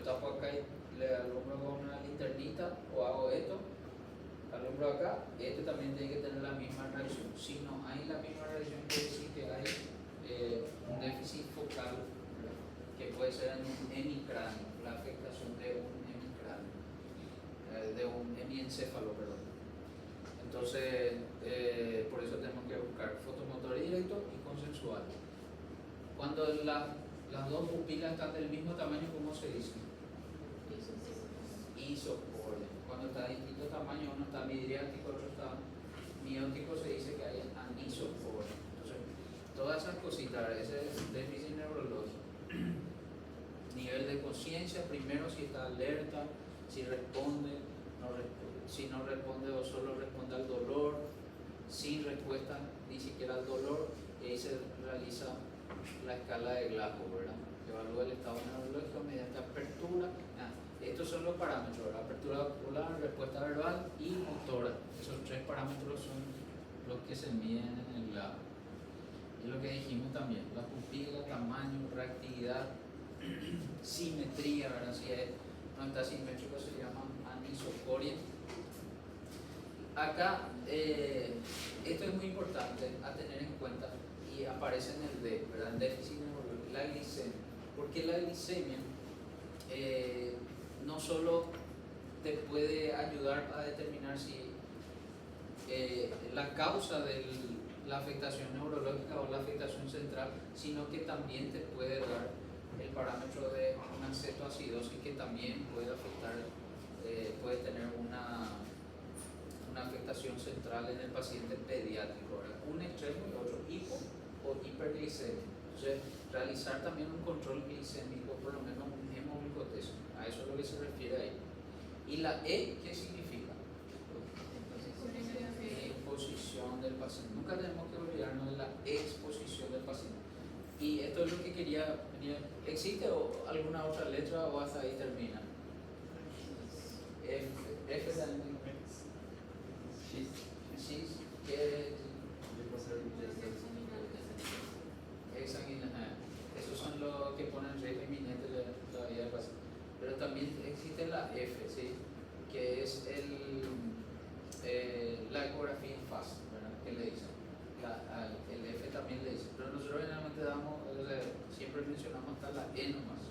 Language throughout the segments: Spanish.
tapo acá y le alumbro con una linternita o hago esto, alumbro acá, este también tiene que tener la misma reacción. Si no hay la misma reacción, quiere decir que hay un déficit focal, ¿verdad? Que puede ser en un hemicráneo, la afectación de un hemicráneo, de un hemiencéfalo, perdón. Entonces, por eso tenemos que buscar fotomotor directo y consensual. Cuando las dos pupilas están del mismo tamaño, ¿cómo se dice? Isocoria. Cuando está de distinto tamaño, uno está midriático, otro está miótico, se dice que hay anisocoria. Entonces, todas esas cositas, ese es déficit neurológico. Nivel de conciencia, primero si está alerta, si responde, si no responde o solo responde al dolor, sin respuesta ni siquiera al dolor, y ahí se realiza la escala de Glasgow, ¿verdad? Evalúa el estado neurológico mediante apertura. Estos son los parámetros, la apertura ocular, respuesta verbal y motora. Esos tres parámetros son los que se miden en el Glasgow. Es lo que dijimos también, la pupila, tamaño, reactividad, simetría, ¿verdad? Si no está simétrico se llama anisocoria. Acá, esto es muy importante a tener en cuenta y aparece en el D, ¿verdad? En déficit neurológico, la glicemia. Porque la glicemia no solo te puede ayudar a determinar si la causa de la afectación neurológica o la afectación central, sino que también te puede dar el parámetro de una cetoacidosis que también puede afectar, puede tener una afectación central en el paciente pediátrico, ¿verdad? Un extremo y otro, hipo o hiperglicemia. Entonces, realizar también un control glicémico, por lo menos un hemoglucotesto, a eso es lo que se refiere ahí. ¿Y la E qué significa? Exposición del paciente. Nunca tenemos que olvidarnos de la exposición del paciente. Y esto es lo que quería venir. ¿Existe alguna otra letra o hasta ahí termina? F también. Sí, que exsanguinidad. Esos son los que ponen riesgo inminente de la vida del paciente. Pero también existe la F, ¿sí? Que es la ecografía en fase, ¿verdad? ¿Qué le dicen? El F también le dice, pero nosotros generalmente siempre mencionamos hasta la E nomás.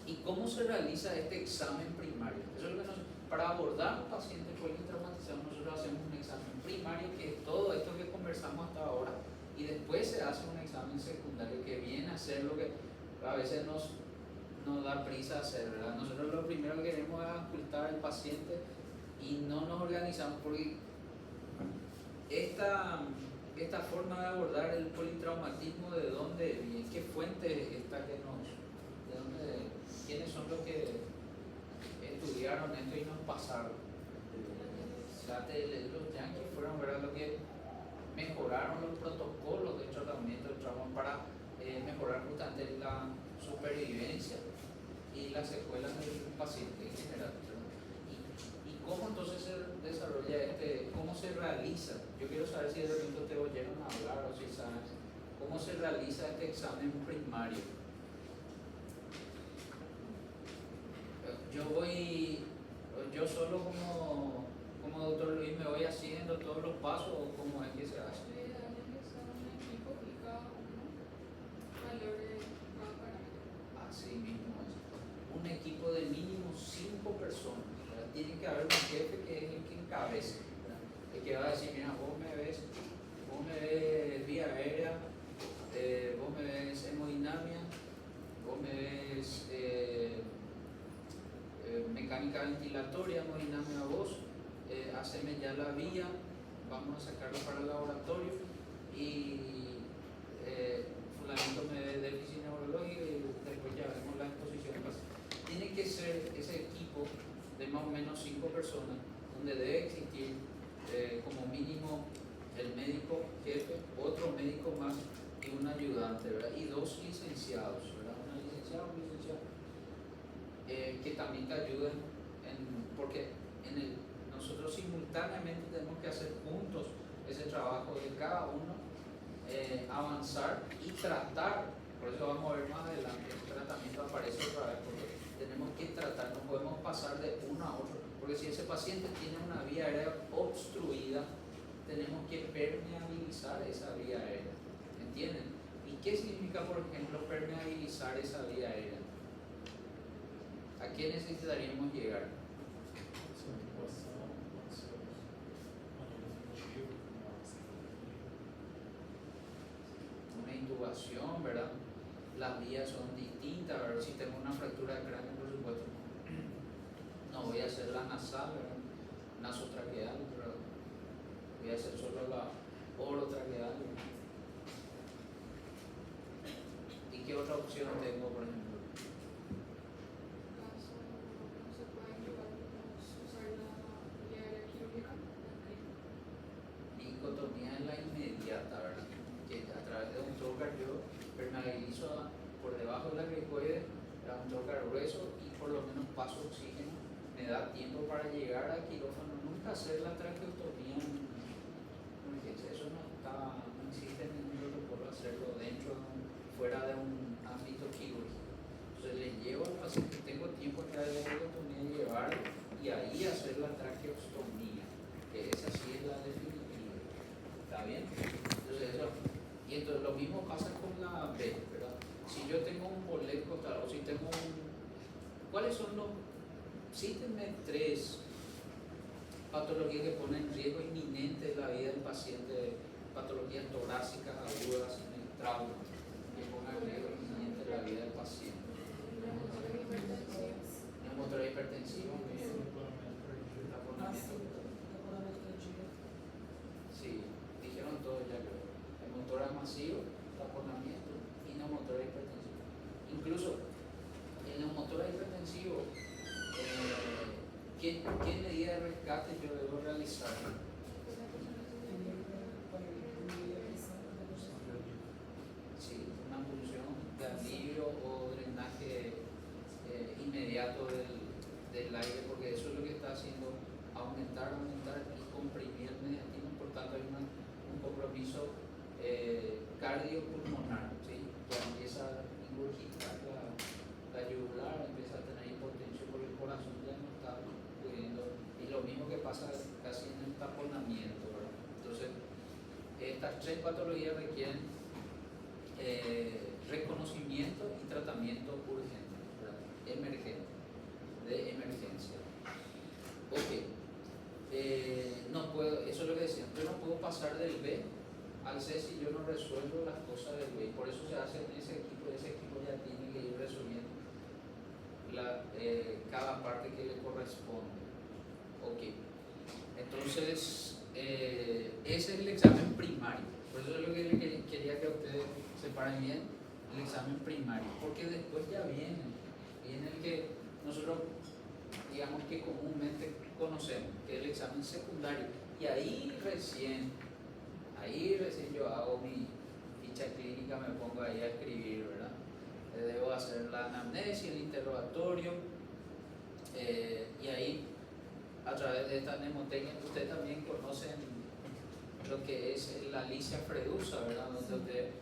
¿Y cómo se realiza este examen primario? Eso es lo que para abordar un paciente politraumatizado nosotros hacemos un examen primario, que es todo esto que conversamos hasta ahora, y después se hace un examen secundario que viene a ser lo que a veces nos da prisa hacer, ¿verdad? Nosotros lo primero que queremos es ocultar al paciente y no nos organizamos porque esta forma de abordar el politraumatismo, ¿de dónde viene? ¿Qué fuente está que de dónde, quiénes son los que estudiaron esto y nos pasaron? O sea, los yanquis fueron, ¿verdad?, los que mejoraron los protocolos de tratamiento del trauma para mejorar justamente la supervivencia y las secuelas del paciente en general. ¿Y cómo entonces se desarrolla cómo se realiza? Yo quiero saber si de repente te oyeron hablar o si sabes cómo se realiza este examen primario. Yo solo como doctor Luis me voy haciendo todos los pasos, o cómo es que se hace. Así mismo es. Un equipo de mínimo 5 personas, ¿verdad? Tiene que haber un jefe que es el que encabece, ¿verdad? El que va a decir, mira, vos me ves vía aérea, vos me ves hemodinamia, vos me ves mecánica ventilatoria, hemodinamia a vos, haceme ya la vía, vamos a sacarlo para el laboratorio y fulanito me dé déficit neurológico y después ya vemos la exposición del paciente. Tiene que ser ese equipo de más o menos 5 personas, donde debe existir como mínimo el médico jefe, otro médico más y un ayudante, ¿verdad? Y 2 licenciados, ¿verdad? Una licenciada, un licenciado, que también te ayuden, porque nosotros simultáneamente tenemos que hacer juntos ese trabajo de cada uno, avanzar y tratar Por eso vamos a ver más adelante, el tratamiento aparece otra vez, porque tenemos que tratar, no podemos pasar de uno a otro, porque si ese paciente tiene una vía aérea obstruida, tenemos que permeabilizar esa vía aérea, ¿entienden? ¿Y qué significa, por ejemplo, permeabilizar esa vía aérea? ¿A qué necesitaríamos llegar? Una intubación, ¿verdad? Las vías son distintas, ¿verdad? Si tengo una fractura de cráneo, por supuesto, no voy a hacer la nasal, ¿verdad? Nasotraqueal, ¿verdad? Voy a hacer solo la orotraqueal, ¿verdad? ¿Y qué otra opción tengo, por ejemplo? Dicotomía en la inmediata, ¿verdad? Que a través de un trocar yo permeabilizo por debajo de la cricoide, un trocar grueso y por lo menos paso oxígeno, me da tiempo para llegar al quirófano, nunca hacer la traqueotomía en urgencia, eso no existe en ningún protocolo hacerlo dentro, fuera de un ámbito quirúrgico. Entonces le llevo al paciente, tengo tiempo para la traqueotomía llevarlo y ahí hacer la traqueostomía, que esa sí es la definitiva. ¿Está bien? Entonces eso, y entonces lo mismo pasa con la B, ¿verdad? Si yo tengo un bolet costal o si tengo ¿cuáles son los? Cítenme 3 patologías que ponen en riesgo inminente la vida del paciente, patologías torácicas agudas en el trauma, que pongan en riesgo inminente la vida del paciente. Neumotora hipertensiva, taponamiento. Sí, dijeron todo ya, creo. Neumotora masivo, taponamiento y neumotora hipertensiva. Incluso el neumotora hipertensivo, ¿qué medida de rescate yo debo realizar? Sí, una punción de alivio o drenaje inmediato del aire, porque eso es lo que está haciendo aumentar y comprimir el mediastino, por tanto hay un compromiso cardiopulmonar, ¿sí? Ya empieza a ingurgitar la yugular, empieza a tener hipotensión porque el corazón ya no está pudiendo, y lo mismo que pasa casi en el taponamiento, ¿verdad? Entonces, estas 3 patologías requieren reconocimiento y tratamiento urgente, ¿verdad? Emergente, de emergencia. Ok, no puedo, eso es lo que decía, yo no puedo pasar del B al C si yo no resuelvo las cosas del B, por eso se hace en ese equipo ya tiene que ir resolviendo cada parte que le corresponde. Ok, entonces ese es el examen primario, por eso es lo que quería que ustedes separen bien, el examen primario, porque después ya viene el que nosotros digamos que comúnmente conocemos, que es el examen secundario, y ahí recién yo hago mi ficha clínica, me pongo ahí a escribir, ¿verdad? Debo hacer la anamnesis, el interrogatorio, y ahí a través de esta mnemotecnia ustedes también conocen lo que es la Alicia Fredusa, ¿verdad? Donde ustedes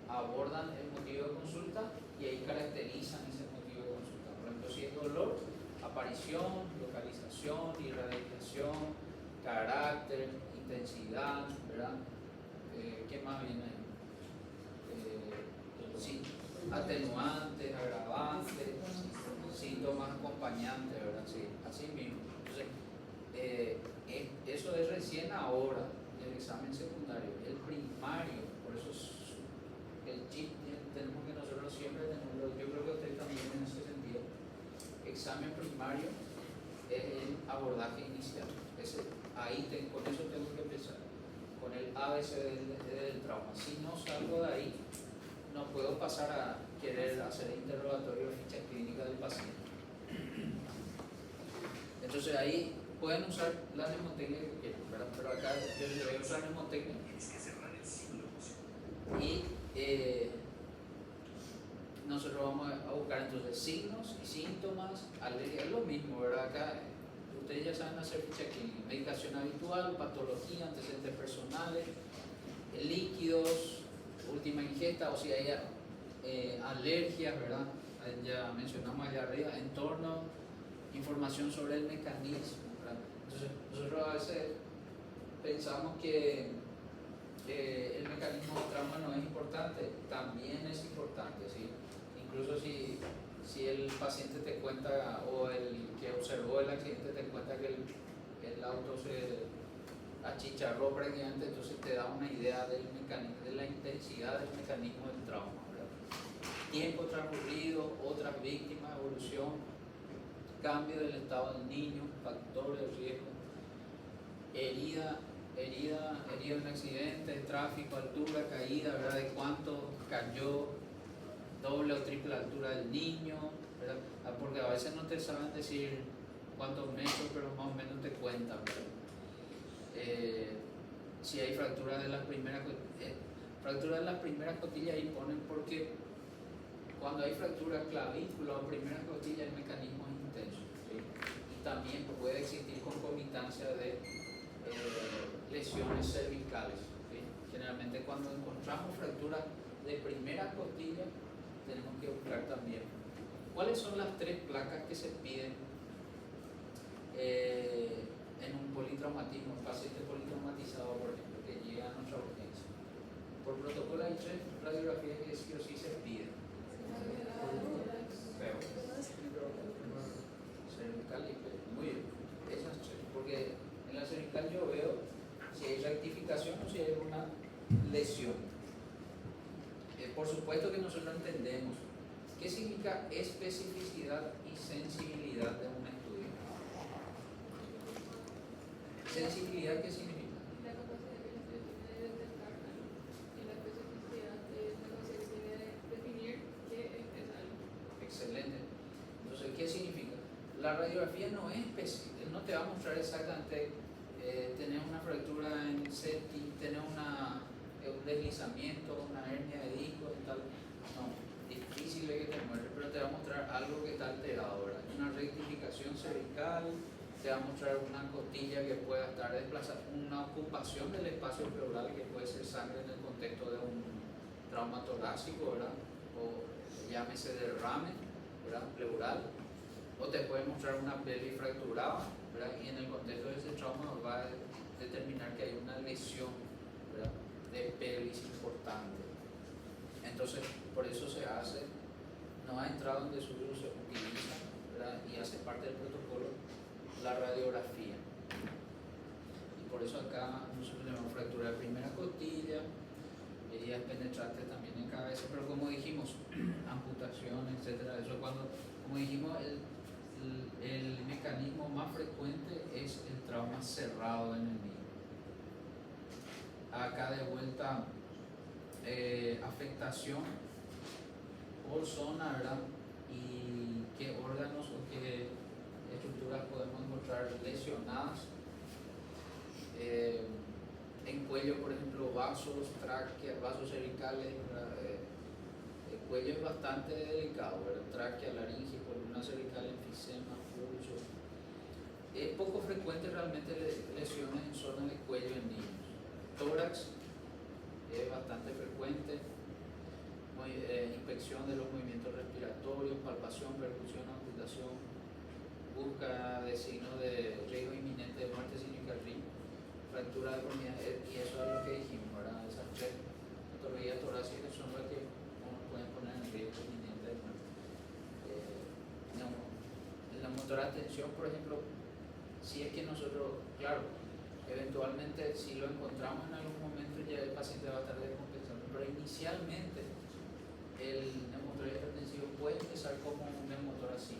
abordan el motivo de consulta y ahí caracterizan ese motivo de consulta. Por ejemplo, si es dolor, aparición, localización, irradiación, carácter, intensidad, ¿verdad? ¿Qué más viene ahí? Sí, atenuantes, agravantes, síntomas acompañantes, ¿verdad? Sí, así mismo. Entonces, eso es recién ahora el examen secundario, el primario, por eso es el chip tenemos que nosotros siempre tenerlo, yo creo que usted también en ese sentido. Examen primario es el abordaje inicial, con eso tengo que empezar, con el ABC del trauma. Si no salgo de ahí, no puedo pasar a querer hacer interrogatorio de ficha clínica del paciente. Entonces ahí pueden usar la mnemotecnia que quieran, ¿verdad? Pero acá yo les voy a usar mnemotecnia y nosotros vamos a buscar entonces signos y síntomas, alergia, es lo mismo, ¿verdad? Acá ustedes ya saben hacer ficha clínica, medicación habitual, patología, antecedentes personales, líquidos, última ingesta o si hay alergias, ¿verdad? Ya mencionamos allá arriba, entorno, información sobre el mecanismo, ¿verdad? Entonces, nosotros a veces pensamos que el mecanismo de trauma no es importante, también es importante, ¿sí? Incluso si el paciente te cuenta o el que observó el accidente te cuenta que el auto se achicharró prácticamente, entonces te da una idea del mecanismo, de la intensidad del mecanismo del trauma, ¿verdad? Tiempo transcurrido, otras víctimas, evolución, cambio del estado del niño, factores de riesgo, herida en accidente, tráfico, altura, caída, ¿verdad? De cuánto cayó, doble o triple altura del niño, ¿verdad? Porque a veces no te saben decir cuántos metros, pero más o menos te cuentan, ¿verdad? Si hay fracturas de las primeras costillas, ahí ponen porque cuando hay fracturas clavícula o primeras costillas el mecanismo es intenso, ¿sí? Y también puede existir concomitancia de lesiones cervicales, ¿sí? Generalmente cuando encontramos fracturas de primera costilla tenemos que buscar también cuáles son las 3 placas que se piden en un politraumatismo, un paciente politraumatizado, por ejemplo, que llega a nuestra urgencia. Por protocolo hay 3 radiografías que sí o sí se piden. Cervical y pecho. Muy bien, esas 3, porque en la cervical yo veo si hay rectificación o si hay una lesión. Por supuesto que nosotros entendemos qué significa especificidad y sensibilidad de un estudio. ¿Sensibilidad qué significa? La capacidad que el estudio tiene de detectar algo y la especificidad es la capacidad que tiene de definir qué es algo. Excelente. Entonces, ¿qué significa? La radiografía no es específica, no te va a mostrar exactamente tener una fractura en septum, tener un deslizamiento, una hernia de disco y tal. No, difícil de que te muestre, pero te va a mostrar algo que está alterado, ¿verdad? Una rectificación cervical, te va a mostrar una costilla que pueda estar desplazada, una ocupación del espacio pleural que puede ser sangre en el contexto de un trauma torácico, ¿verdad? O llámese derrame, ¿verdad? Pleural, o te puede mostrar una pelvis fracturada, ¿verdad? Y en el contexto de ese trauma va a determinar que hay una lesión, ¿verdad? De pelvis importante. Entonces, por eso se hace, no ha entrado en desuso, se utiliza, ¿verdad? Y hace parte del protocolo la radiografía. Y por eso acá nosotros tenemos fractura de primera costilla, heridas penetrantes también en cabeza, pero como dijimos, amputación, etcétera. Eso cuando, como dijimos, el mecanismo más frecuente es el trauma cerrado en el niño. Acá de vuelta, afectación por zona, ¿verdad? Y qué órganos o qué estructuras podemos encontrar lesionadas. En cuello, por ejemplo, vasos, tráquea, vasos cervicales, el cuello es bastante delicado, ¿verdad? Tráquea, laringe, columna cervical, enfisema, pulso. Es poco frecuente realmente lesiones en zona de cuello en niños. Tórax es bastante frecuente. Inspección de los movimientos respiratorios, palpación, percusión, auscultación, busca de signos de riesgo inminente de muerte significativa, fractura de deformidad, y eso es lo que dijimos, ¿verdad? Esas 3 patologías torácicas son las que nos pueden poner en riesgo inminente de muerte. La motora de tensión, por ejemplo, si es que nosotros, claro, eventualmente si lo encontramos en algún momento ya el paciente va a estar descompensando, pero inicialmente el neumotor hipertensivo puede empezar como un neumotor así,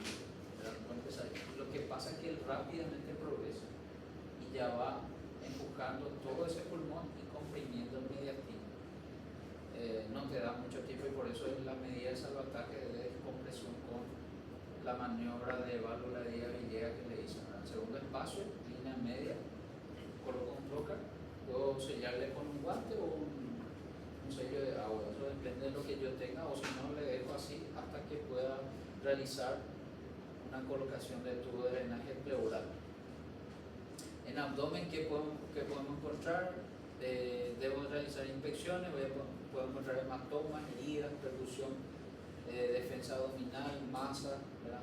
¿verdad? Puede empezar. Lo que pasa es que él rápidamente progresa y ya va empujando todo ese pulmón y comprimiendo el mediastino. No te da mucho tiempo y por eso es la medida de salvataje de descompresión con la maniobra de válvula de Diga-Villega que le dicen, ¿verdad? Segundo espacio, línea media, coloco un blocker, puedo sellarle con un guante o un sello de agua, eso depende de lo que yo tenga, o si no le dejo así hasta que pueda realizar una colocación de tubo de drenaje pleural. En abdomen, ¿qué podemos encontrar? Debo realizar inspecciones, voy a puedo encontrar hematomas, heridas, percusión, defensa abdominal, masa, ¿verdad?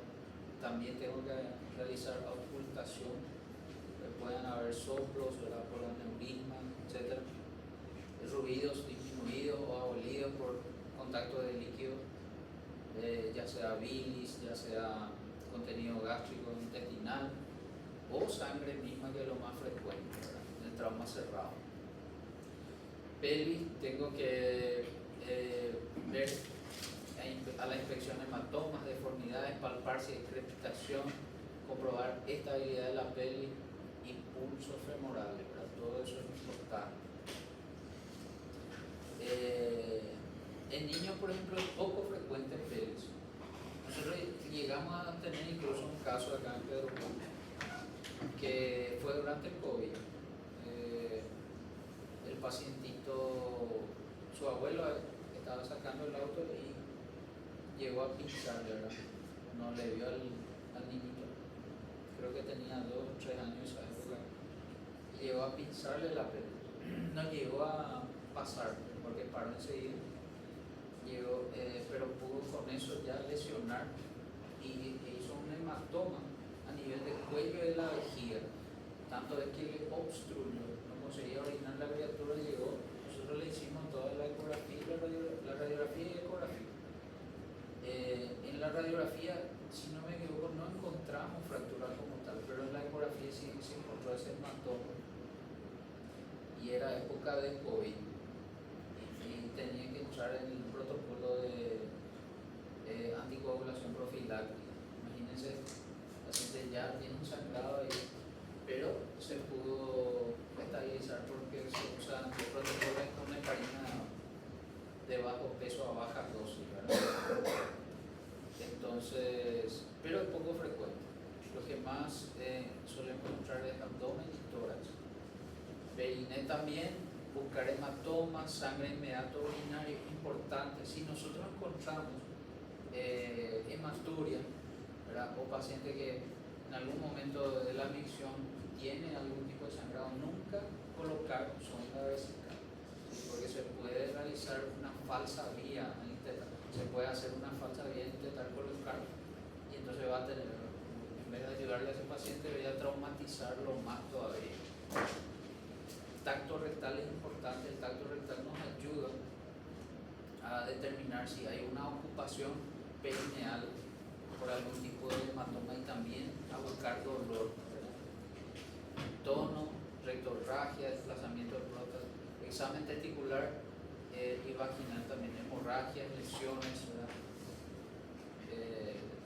También tengo que realizar auscultación, pueden haber soplos, ¿verdad? Por aneurisma, etc. Ruidos disminuidos o abolidos por contacto de líquido, ya sea bilis, ya sea contenido gástrico intestinal o sangre misma, que es lo más frecuente, ¿verdad? En el trauma cerrado. Pelvis, tengo que ver a la inspección hematomas, deformidades, palpar si hay crepitación, comprobar estabilidad de la pelvis y pulso femoral, ¿verdad? Todo eso es importante. En niños, por ejemplo, es poco frecuente en pelvis. Nosotros llegamos a tener incluso un caso acá en Pedro Juan, que fue durante el COVID. El pacientito, su abuelo estaba sacando el auto y llegó a pinchar, ¿verdad? No le vio al niñito, creo que tenía 2 o 3 años esa época, y llegó a pincharle la pelvis. No llegó a pasar porque paró enseguida, llegó, pero pudo con eso ya lesionar y hizo un hematoma a nivel del cuello de la vejiga, tanto es que le obstruyó, no conseguía orinar la criatura. Llegó, nosotros le hicimos toda la ecografía, la radiografía y ecografía. En la radiografía, si no me equivoco, no encontramos fractura como tal, pero en la ecografía sí se encontró ese hematoma y era época de COVID y tenía que usar el protocolo de anticoagulación profiláctica. Imagínense, el paciente ya tiene un sangrado ahí, pero se pudo estabilizar porque se usa el protocolo con heparina de bajo peso a baja dosis, ¿verdad? Entonces, pero es poco frecuente. Lo que más solemos encontrar es abdomen y tórax. Periné también, buscar hematomas, sangre inmediato urinario, importante. Si nosotros encontramos hematuria, ¿verdad? O paciente que en algún momento de la micción tiene algún tipo de sangrado, nunca colocar sonda vesical, porque se puede realizar una falsa vía al intentar, se puede hacer una falsa vía al intentar colocar, y entonces va a tener, en vez de ayudarle a ese paciente, voy a traumatizarlo más todavía. Tacto rectal es importante. El tacto rectal nos ayuda a determinar si hay una ocupación perineal por algún tipo de hematoma y también a buscar dolor, ¿verdad? Tono, rectorragia, desplazamiento de próstata, examen testicular y vaginal también, hemorragias, lesiones, ¿verdad?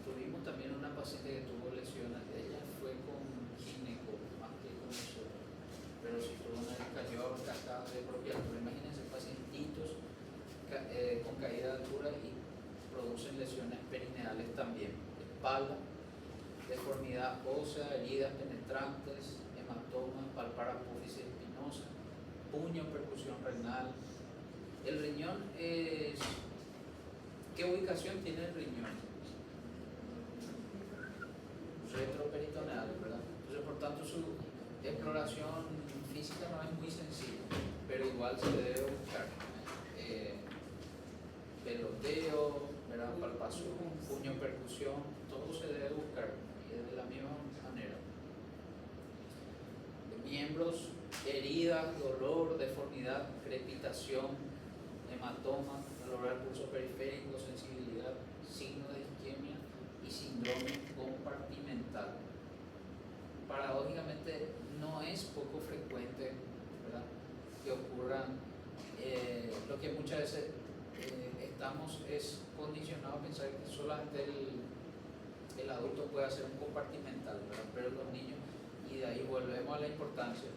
Tuvimos también una paciente que tuvo lesiones, ella fue con gineco más que con nosotros, pero si tuvo una cayó cascada de propia altura. Imagínense pacientitos con caída de altura y producen lesiones perineales también. Espalda, deformidad ósea, heridas penetrantes, hematomas, palpar apófisis espinosa, puño, percusión renal. El riñón es... ¿Qué ubicación tiene el riñón? Retroperitoneal, ¿verdad? Entonces, por tanto, su exploración física no es muy sencilla, pero igual se debe buscar peloteo, ¿verdad? Palpación, puño, percusión, todo se debe buscar y de la misma manera. Miembros, heridas, dolor, deformidad, crepitación, hematoma, valorar pulso periférico, sensibilidad, signo de isquemia y síndrome compartimental. Paradójicamente no es poco frecuente, ¿verdad?, que ocurran, lo que muchas veces estamos es condicionados a pensar que solamente el adulto puede hacer un compartimental, ¿verdad?, pero los niños, y de ahí volvemos a la importancia,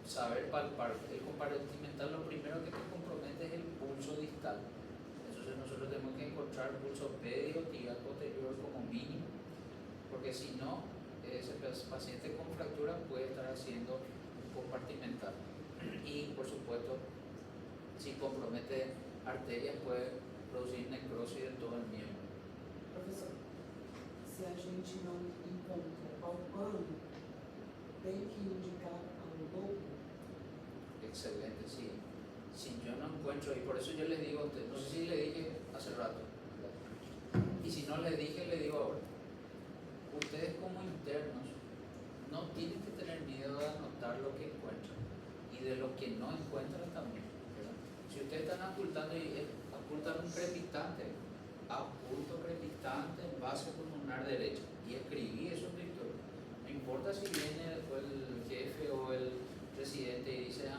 saber palpar. El compartimental, lo primero que te compromete es el pulso distal. Entonces nosotros tenemos que encontrar pulso pedio, tibial posterior como mínimo, porque si no, ese paciente con fractura puede estar haciendo un compartimental. Y por supuesto, si compromete arterias, puede producir necrosis de todo el miembro. Professor, se a gente não encontra palpando, tem que indicar ao lobo? Excelente, sí. Si yo no encuentro, y por eso yo les digo a ustedes, no sé si le dije hace rato, y si no les dije, le digo ahora, ustedes como internos no tienen que tener miedo de anotar lo que encuentran y de lo que no encuentran también, ¿verdad? Si ustedes están ocultando y ocultan un crepitante, oculto crepitante en base pulmonar derecha y escribí eso en la historia. No importa si viene después el jefe o el presidente y dice,